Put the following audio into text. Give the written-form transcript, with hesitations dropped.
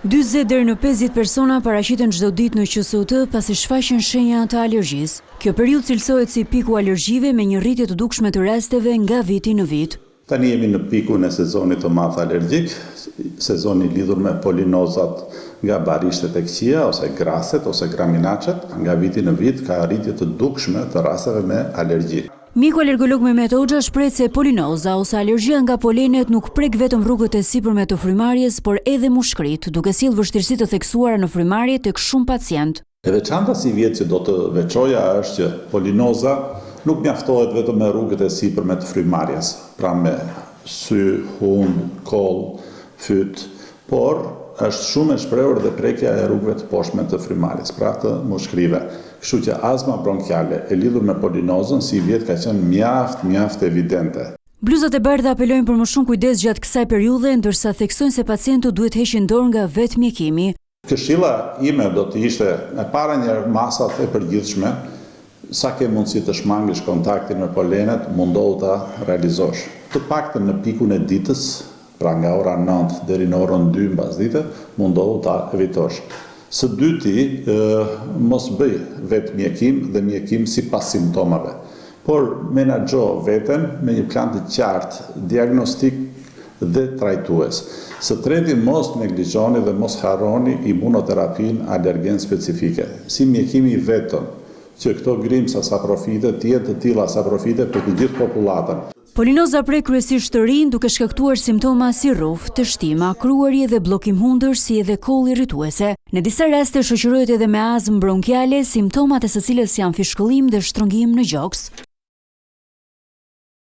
40 deri në 50 persona paraqiten çdo ditë në QSUT pasi shfaqen shenja të alergjisë. Kjo periudhë cilësohet si piku alergjive me një rritje të dukshme të rasteve nga viti në vit. Tani jemi në pikun e sezonit të madh alergjik, sezoni lidhur me polinozat nga barishtet e këqija ose graset ose graminaqet. Nga viti në vit ka rritje të dukshme të rasteve me alergji. Mjeku alergolog Mehmet Hoxha shpreh se polinoza ose alergjia nga polenet nuk prek vetëm rrugët e sipërme të frymarrjes, por edhe mushkëritë, duke sjellë vështirësi të theksuara në frymarrje tek shumë pacientë. E veçanta si vjet që do të veçoja është që polinoza nuk mjaftohet vetëm me rrugët e sipërme të frymarrjes, pra me sy, hund, koll, fyt, por është shumë e shprehur dhe prekja e rrugëve të poshtme të frymarrjes, pra të mushkërive. Kështu që astma bronkiale e lidhur me polinozën si vjet ka qenë mjaft evidente. Bluzat e bardha apelojnë për më shumë kujdes gjatë kësaj periudhe, ndërsa theksojnë se pacientët duhet heqin dorë nga vetë mjekimi. Këshilla ime do të ishte e para një masat e përgjithshme, sa ke mundësi të shmangësh kontaktin me polenet, mundohu ta realizosh. Të paktën në pikun e ditës, pra nga ora 9 deri në orën 2 mbasdite, mundohu ta evitosh. Së dyti, mos bëj vetë mjekim dhe mjekim sipas simptomave, por menaxho veten me një plan të qartë, diagnostik dhe trajtues. Së treti, mos neglizhoni dhe mos harroni imunoterapin alergen specifike, si mjekimi i vetëm, që këto grimca saprofite të jenë të tilla saprofite për të gjithë popullatën. Polinoza prek kryesisht të rinj duke shkaktuar simptoma si rruf, të shtima, kruarje dhe bllokim hundër si edhe koll irrituese. Në disa raste shoqërohet edhe me azmë bronkiale, simptomat e së cilës janë fishkëllim dhe shtrëngim në gjoks.